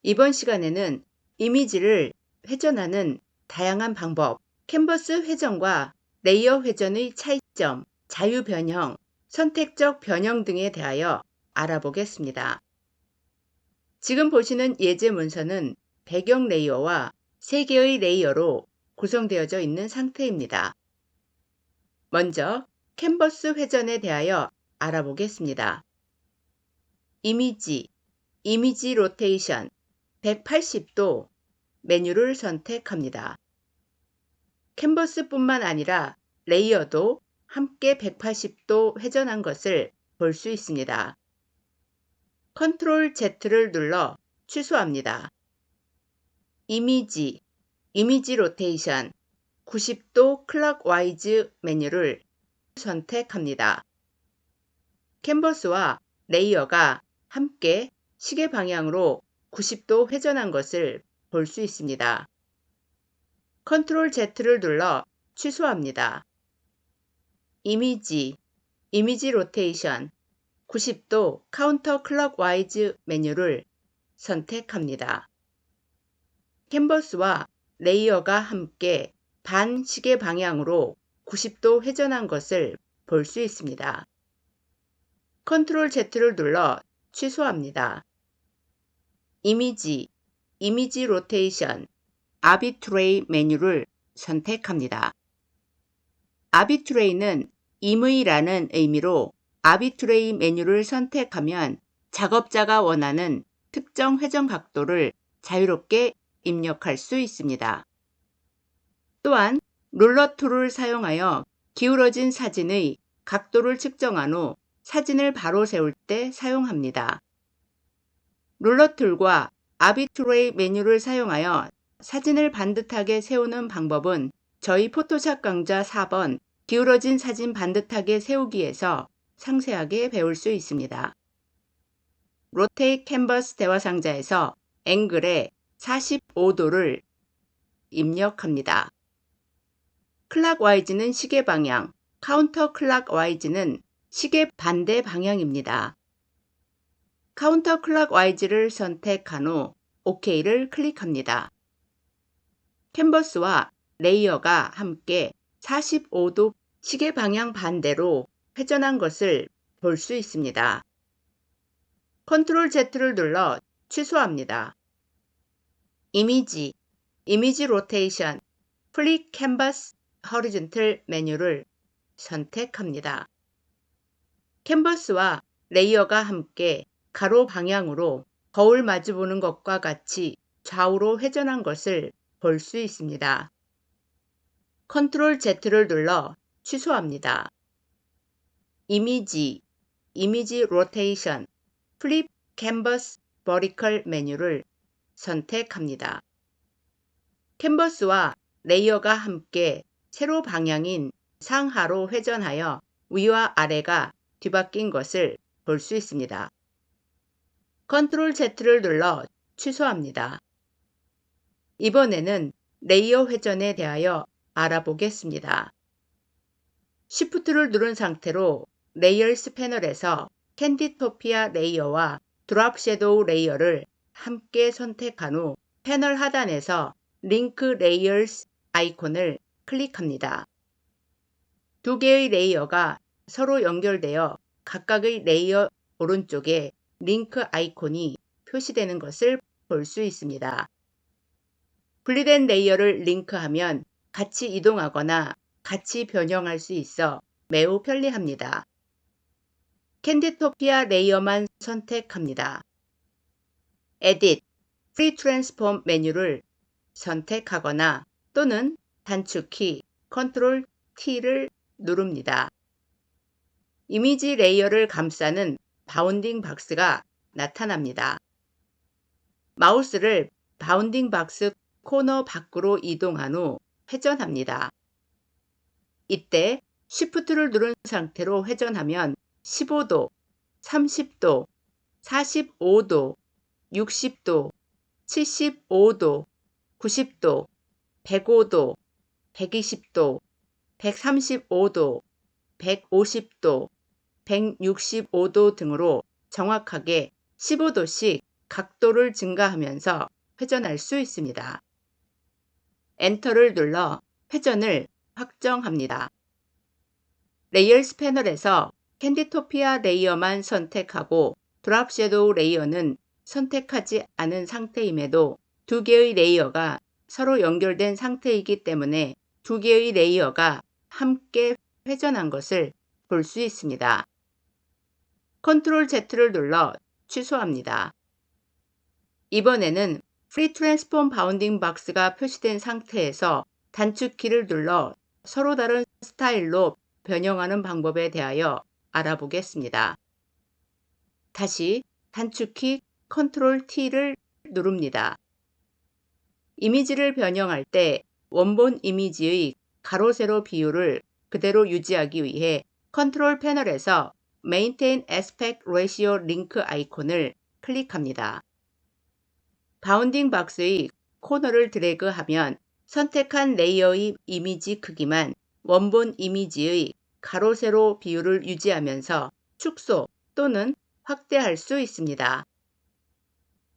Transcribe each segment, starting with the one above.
이번 시간에는 이미지를 회전하는 다양한 방법, 캔버스 회전과 레이어 회전의 차이점, 자유 변형, 선택적 변형 등에 대하여 알아보겠습니다. 지금 보시는 예제 문서는 배경 레이어와 3개의 레이어로 구성되어져 있는 상태입니다. 먼저 캔버스 회전에 대하여 알아보겠습니다. 이미지 로테이션 180도 메뉴를 선택합니다. 캔버스뿐만 아니라 레이어도 함께 180도 회전한 것을 볼 수 있습니다. 컨트롤 Z를 눌러 취소합니다. 이미지 로테이션 90도 클럭와이즈 메뉴를 선택합니다. 캔버스와 레이어가 함께 시계 방향으로 90도 회전한 것을 볼 수 있습니다. 컨트롤 Z를 눌러 취소합니다. 이미지 로테이션 90도 카운터 클럭와이즈 메뉴를 선택합니다. 캔버스와 레이어가 함께 반 시계 방향으로 90도 회전한 것을 볼 수 있습니다. 컨트롤 Z를 눌러 취소합니다. 이미지 로테이션 아비트레이 메뉴를 선택합니다. 아비트레이는 임의라는 의미로 아비트레이 메뉴를 선택하면 작업자가 원하는 특정 회전 각도를 자유롭게 입력할 수 있습니다. 또한 룰러 툴을 사용하여 기울어진 사진의 각도를 측정한 후 사진을 바로 세울 때 사용합니다. 룰러 툴과 아비트레이 메뉴를 사용하여 사진을 반듯하게 세우는 방법은 저희 포토샵 강좌 4번 기울어진 사진 반듯하게 세우기에서 상세하게 배울 수 있습니다. 로테이트 캔버스 대화 상자에서 앵글에 45도를 입력합니다. 클락와이즈는 시계 방향, 카운터 클락와이즈는 시계 반대 방향입니다. 카운터 클락와이즈를 선택한 후 OK를 클릭합니다. 캔버스와 레이어가 함께 45도 시계 방향 반대로 회전한 것을 볼 수 있습니다. 컨트롤 Z를 눌러 취소합니다. 이미지 로테이션 플립 캔버스 허리존털 메뉴를 선택합니다. 캔버스와 레이어가 함께 가로 방향으로 거울 마주보는 것과 같이 좌우로 회전한 것을 볼 수 있습니다. 컨트롤 Z를 눌러 취소합니다. 이미지 로테이션 플립 캔버스 버티컬 메뉴를 선택합니다. 캔버스와 레이어가 함께 세로 방향인 상하로 회전하여 위와 아래가 뒤바뀐 것을 볼 수 있습니다. 컨트롤 Z를 눌러 취소합니다. 이번에는 레이어 회전에 대하여 알아보겠습니다. Shift를 누른 상태로 레이어스 패널에서 캔디토피아 레이어와 드롭 섀도우 레이어를 함께 선택한 후 패널 하단에서 링크 레이어스 아이콘을 클릭합니다. 두 개의 레이어가 서로 연결되어 각각의 레이어 오른쪽에 링크 아이콘이 표시되는 것을 볼 수 있습니다. 분리된 레이어를 링크하면 같이 이동하거나 같이 변형할 수 있어 매우 편리합니다. 캔디토피아 레이어만 선택합니다. 에딧, 프리 트랜스폼 메뉴를 선택하거나 또는 단축키 컨트롤 T를 누릅니다. 이미지 레이어를 감싸는 바운딩 박스가 나타납니다. 마우스를 바운딩 박스 코너 밖으로 이동한 후 회전합니다. 이때 Shift를 누른 상태로 회전하면 15도, 30도, 45도, 60도, 75도, 90도, 105도, 120도, 135도, 150도, 165도 등으로 정확하게 15도씩 각도를 증가하면서 회전할 수 있습니다. 엔터를 눌러 회전을 확정합니다. 레이어스 패널에서 캔디토피아 레이어만 선택하고 드랍 섀도우 레이어는 선택하지 않은 상태임에도 두 개의 레이어가 서로 연결된 상태이기 때문에 두 개의 레이어가 함께 회전한 것을 볼 수 있습니다. 컨트롤 Z를 눌러 취소합니다. 이번에는 프리 트랜스폼 바운딩 박스가 표시된 상태에서 단축키를 눌러 서로 다른 스타일로 변형하는 방법에 대하여 알아보겠습니다. 다시 단축키 컨트롤 T를 누릅니다. 이미지를 변형할 때 원본 이미지의 가로 세로 비율을 그대로 유지하기 위해 컨트롤 패널에서 Maintain Aspect Ratio 링크 아이콘을 클릭합니다. 바운딩 박스의 코너를 드래그하면 선택한 레이어의 이미지 크기만 원본 이미지의 가로 세로 비율을 유지하면서 축소 또는 확대할 수 있습니다.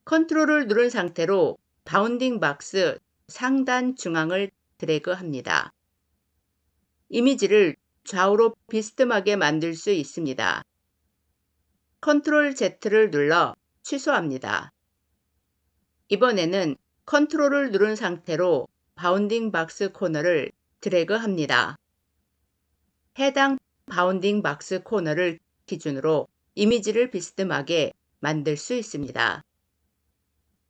컨트롤을 누른 상태로 바운딩 박스 상단 중앙을 드래그합니다. 이미지를 좌우로 비스듬하게 만들 수 있습니다. 컨트롤 Z를 눌러 취소합니다. 이번에는 컨트롤을 누른 상태로 바운딩 박스 코너를 드래그합니다. 해당 바운딩 박스 코너를 기준으로 이미지를 비스듬하게 만들 수 있습니다.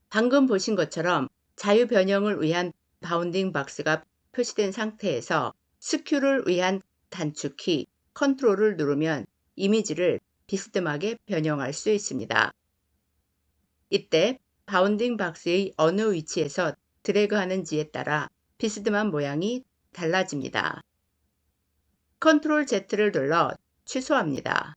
방금 보신 것처럼 자유 변형을 위한 바운딩 박스가 표시된 상태에서 스큐를 위한 단축키 컨트롤을 누르면 이미지를 비스듬하게 변형할 수 있습니다. 이때 바운딩 박스의 어느 위치에서 드래그하는지에 따라 비스듬한 모양이 달라집니다. 컨트롤 Z를 눌러 취소합니다.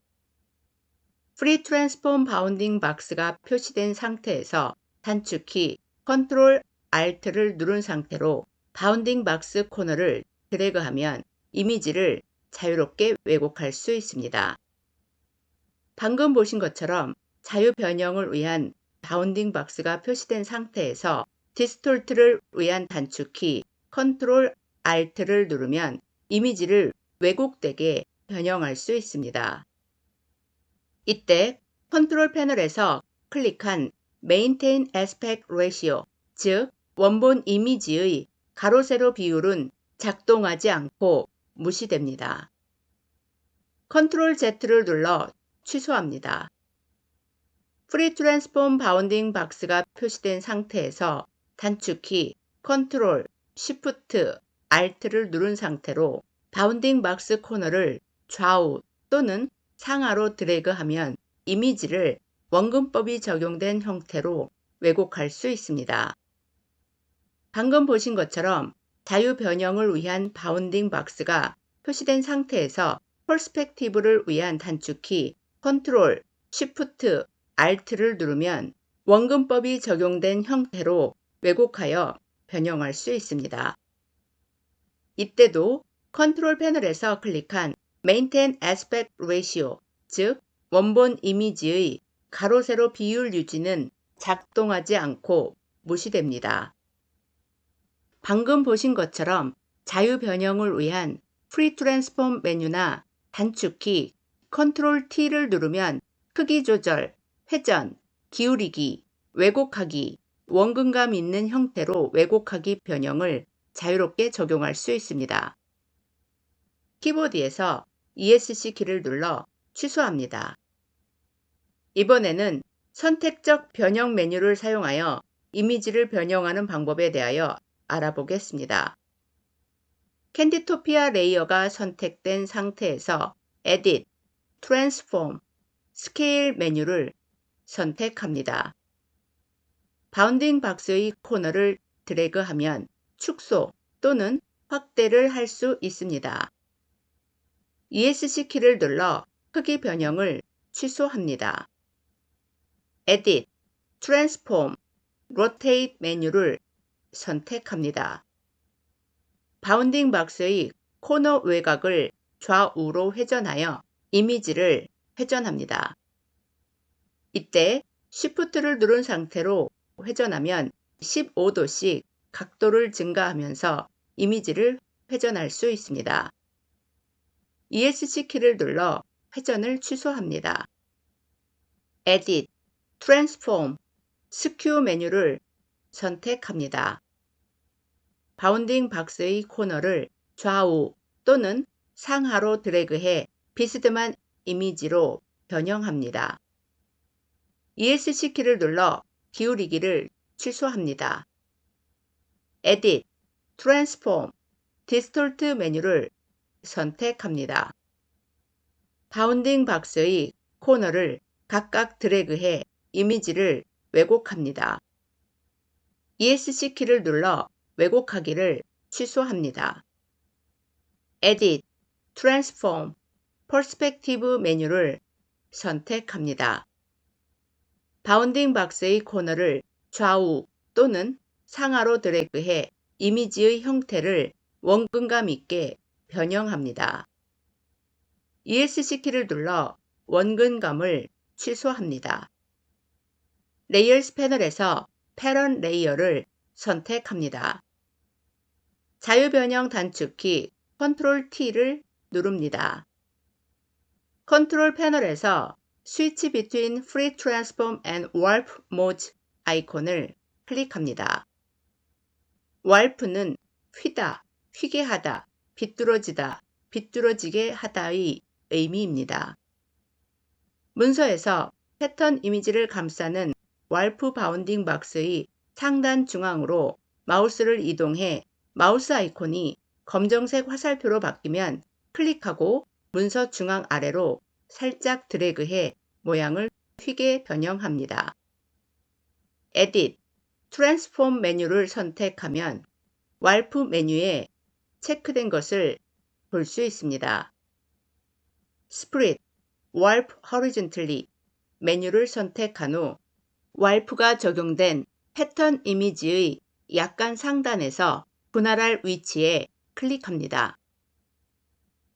프리 트랜스폼 바운딩 박스가 표시된 상태에서 단축키 컨트롤 Alt를 누른 상태로 바운딩 박스 코너를 드래그하면 이미지를 자유롭게 왜곡할 수 있습니다. 방금 보신 것처럼 자유 변형을 위한 바운딩 박스가 표시된 상태에서 디스톨트를 위한 단축키 컨트롤 Alt를 누르면 이미지를 왜곡되게 변형할 수 있습니다. 이때 컨트롤 패널에서 클릭한 Maintain Aspect Ratio, 즉 원본 이미지의 가로 세로 비율은 작동하지 않고 무시됩니다. 컨트롤 Z를 눌러 취소합니다. 프리 트랜스폼 바운딩 박스가 표시된 상태에서 단축키 컨트롤 Shift Alt를 누른 상태로 바운딩 박스 코너를 좌우 또는 상하로 드래그하면 이미지를 원근법이 적용된 형태로 왜곡할 수 있습니다. 방금 보신 것처럼 자유 변형을 위한 바운딩 박스가 표시된 상태에서 퍼스펙티브를 위한 단축키 컨트롤 Shift Alt를 누르면 원근법이 적용된 형태로 왜곡하여 변형할 수 있습니다. 이때도 컨트롤 패널에서 클릭한 Maintain Aspect Ratio, 즉 원본 이미지의 가로 세로 비율 유지는 작동하지 않고 무시됩니다. 방금 보신 것처럼 자유 변형을 위한 프리 트랜스폼 메뉴나 단축키 컨트롤 T를 누르면 크기 조절, 회전, 기울이기, 왜곡하기, 원근감 있는 형태로 왜곡하기 변형을 자유롭게 적용할 수 있습니다. 키보드에서 ESC 키를 눌러 취소합니다. 이번에는 선택적 변형 메뉴를 사용하여 이미지를 변형하는 방법에 대하여 알아보겠습니다. 캔디토피아 레이어가 선택된 상태에서 Edit, Transform, Scale 메뉴를 선택합니다. 바운딩 박스의 코너를 드래그하면 축소 또는 확대를 할 수 있습니다. ESC 키를 눌러 크기 변형을 취소합니다. Edit, Transform, Rotate 메뉴를 선택합니다. 바운딩 박스의 코너 외곽을 좌우로 회전하여 이미지를 회전합니다. 이때 Shift를 누른 상태로 회전하면 15도씩 각도를 증가하면서 이미지를 회전할 수 있습니다. ESC 키를 눌러 회전을 취소합니다. Edit, Transform, Skew 메뉴를 선택합니다. 바운딩 박스의 코너를 좌우 또는 상하로 드래그해 비스듬한 이미지로 변형합니다. ESC 키를 눌러 기울이기를 취소합니다. Edit, Transform, Distort 메뉴를 선택합니다. 바운딩 박스의 코너를 각각 드래그해 이미지를 왜곡합니다. ESC 키를 눌러 왜곡하기를 취소합니다. Edit, Transform, Perspective 메뉴를 선택합니다. 바운딩 박스의 코너를 좌우 또는 상하로 드래그해 이미지의 형태를 원근감 있게 변형합니다. ESC 키를 눌러 원근감을 취소합니다. 레이어스 패널에서 패런 레이어를 선택합니다. 자유변형 단축키 Ctrl T를 누릅니다. 컨트롤 패널에서 Switch between Free Transform and Warp Modes 아이콘을 클릭합니다. Warp는 휘다, 휘게 하다, 비뚤어지다, 비뚤어지게 하다의 의미입니다. 문서에서 패턴 이미지를 감싸는 warp 바운딩 박스의 상단 중앙으로 마우스를 이동해 마우스 아이콘이 검정색 화살표로 바뀌면 클릭하고 문서 중앙 아래로 살짝 드래그해 모양을 휘게 변형합니다. Edit, Transform 메뉴를 선택하면 warp 메뉴에 체크된 것을 볼 수 있습니다. Split, Warp Horizontally 메뉴를 선택한 후 warp가 적용된 패턴 이미지의 약간 상단에서 분할할 위치에 클릭합니다.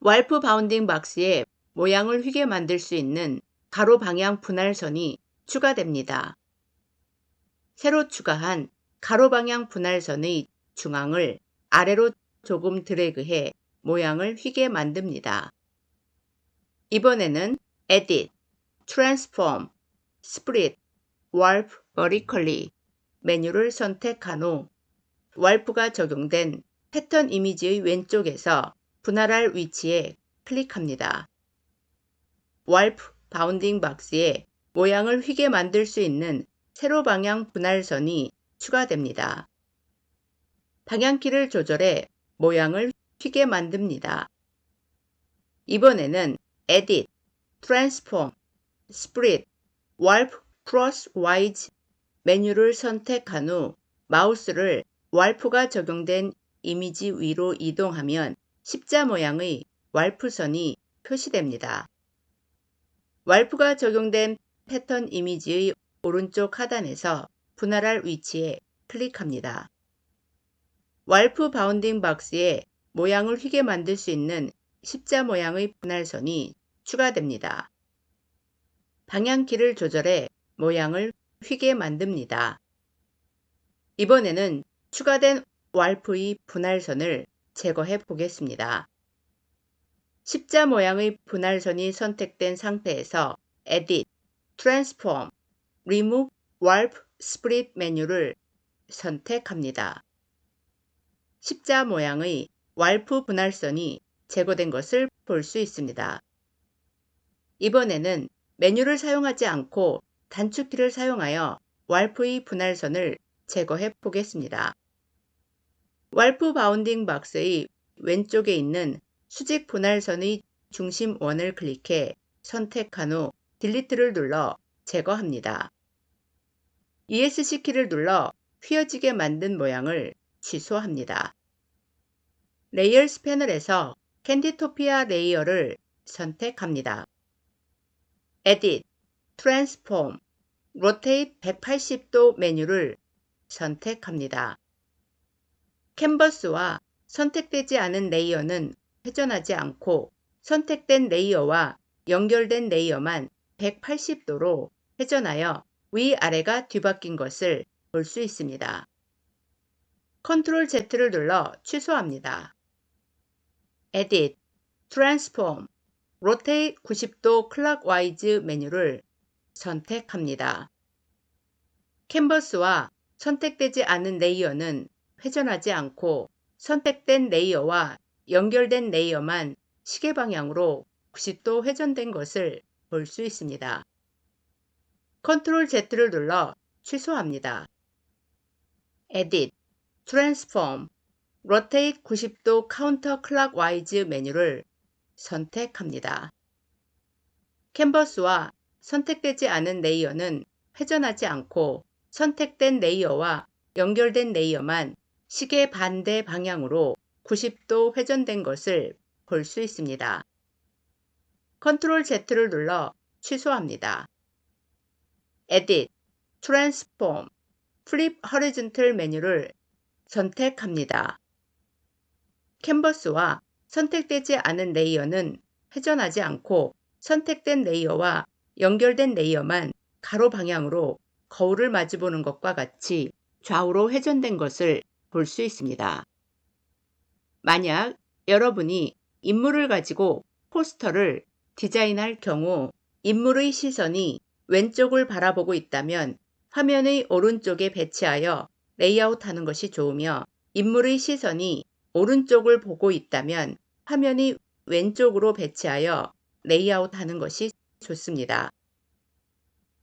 warp 바운딩 박스에 모양을 휘게 만들 수 있는 가로 방향 분할선이 추가됩니다. 새로 추가한 가로 방향 분할선의 중앙을 아래로 조금 드래그해 모양을 휘게 만듭니다. 이번에는 Edit, Transform, Split, Warp Vertically 메뉴를 선택한 후 warp가 적용된 패턴 이미지의 왼쪽에서 분할할 위치에 클릭합니다. warp 바운딩 박스에 모양을 휘게 만들 수 있는 세로 방향 분할선이 추가됩니다. 방향키를 조절해 모양을 휘게 만듭니다. 이번에는 Edit, Transform, Split, Warp Crosswise 메뉴를 선택한 후 마우스를 warp가 적용된 이미지 위로 이동하면 십자 모양의 warp선이 표시됩니다. warp가 적용된 패턴 이미지의 오른쪽 하단에서 분할할 위치에 클릭합니다. warp 바운딩 박스에 모양을 휘게 만들 수 있는 십자 모양의 분할선이 추가됩니다. 방향키를 조절해 모양을 휘게 만듭니다. 이번에는 추가된 warp의 분할선을 제거해 보겠습니다. 십자 모양의 분할선이 선택된 상태에서 Edit, Transform, Remove Warp Split 메뉴를 선택합니다. 십자 모양의 warp 분할선이 제거된 것을 볼 수 있습니다. 이번에는 메뉴를 사용하지 않고 단축키를 사용하여 warp의 분할선을 제거해 보겠습니다. warp 바운딩 박스의 왼쪽에 있는 수직 분할선의 중심원을 클릭해 선택한 후 딜리트를 눌러 제거합니다. ESC 키를 눌러 휘어지게 만든 모양을 취소합니다. 레이어스 패널에서 캔디토피아 레이어를 선택합니다. Edit, Transform, Rotate 180도 메뉴를 선택합니다. 캔버스와 선택되지 않은 레이어는 회전하지 않고 선택된 레이어와 연결된 레이어만 180도로 회전하여 위아래가 뒤바뀐 것을 볼 수 있습니다. 컨트롤 Z를 눌러 취소합니다. Edit, Transform, Rotate 90도 Clockwise 메뉴를 선택합니다. 캔버스와 선택되지 않은 레이어는 회전하지 않고 선택된 레이어와 연결된 레이어만 시계 방향으로 90도 회전된 것을 볼 수 있습니다. 컨트롤 Z를 눌러 취소합니다. Edit, Transform, Rotate 90도 Counterclockwise 메뉴를 선택합니다. 캔버스와 선택되지 않은 레이어는 회전하지 않고 선택된 레이어와 연결된 레이어만 시계 반대 방향으로 90도 회전된 것을 볼 수 있습니다. 컨트롤 Z를 눌러 취소합니다. Edit, Transform, Flip Horizontal 메뉴를 선택합니다. 캔버스와 선택되지 않은 레이어는 회전하지 않고 선택된 레이어와 연결된 레이어만 가로 방향으로 거울을 마주보는 것과 같이 좌우로 회전된 것을 볼 수 있습니다. 만약 여러분이 인물을 가지고 포스터를 디자인할 경우 인물의 시선이 왼쪽을 바라보고 있다면 화면의 오른쪽에 배치하여 레이아웃하는 것이 좋으며 인물의 시선이 오른쪽을 보고 있다면 화면이 왼쪽으로 배치하여 레이아웃하는 것이 좋습니다.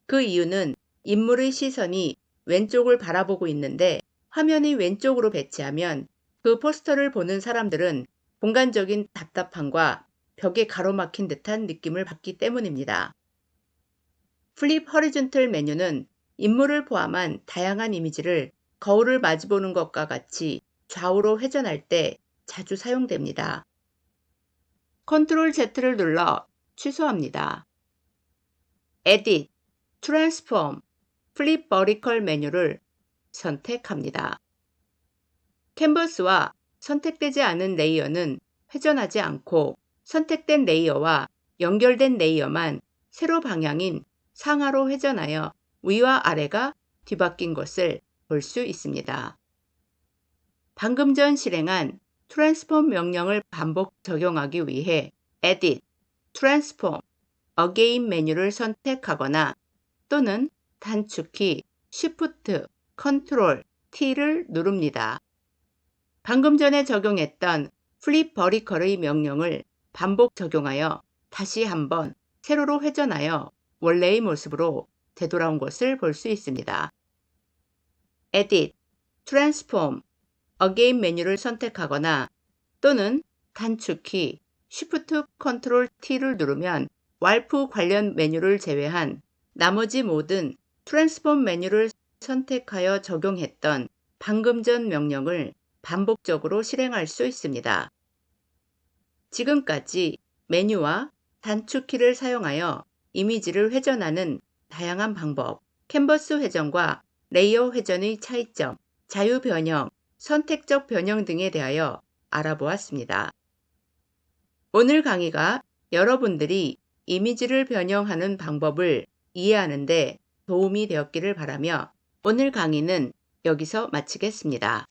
그 이유는 인물의 시선이 왼쪽을 바라보고 있는데 화면이 왼쪽으로 배치하면 그 포스터를 보는 사람들은 공간적인 답답함과 벽에 가로막힌 듯한 느낌을 받기 때문입니다. 플립 허리존털 메뉴는 인물을 포함한 다양한 이미지를 거울을 마주보는 것과 같이 좌우로 회전할 때 자주 사용됩니다. 컨트롤 Z를 눌러 취소합니다. Edit, Transform, Flip Vertical 메뉴를 선택합니다. 캔버스와 선택되지 않은 레이어는 회전하지 않고 선택된 레이어와 연결된 레이어만 세로 방향인 상하로 회전하여 위와 아래가 뒤바뀐 것을 볼 수 있습니다. 방금 전 실행한 Transform 명령을 반복 적용하기 위해 Edit, Transform, Again 메뉴를 선택하거나 또는 단축키 Shift, Ctrl, T를 누릅니다. 방금 전에 적용했던 Flip Vertical의 명령을 반복 적용하여 다시 한번 세로로 회전하여 원래의 모습으로 되돌아온 것을 볼 수 있습니다. Edit, Transform, Again 메뉴를 선택하거나 또는 단축키 Shift, Ctrl, T를 누르면 warp 관련 메뉴를 제외한 나머지 모든 Transform 메뉴를 선택하여 적용했던 방금 전 명령을 반복적으로 실행할 수 있습니다. 지금까지 메뉴와 단축키를 사용하여 이미지를 회전하는 다양한 방법, 캔버스 회전과 레이어 회전의 차이점, 자유 변형, 선택적 변형 등에 대하여 알아보았습니다. 오늘 강의가 여러분들이 이미지를 변형하는 방법을 이해하는 데 도움이 되었기를 바라며 오늘 강의는 여기서 마치겠습니다.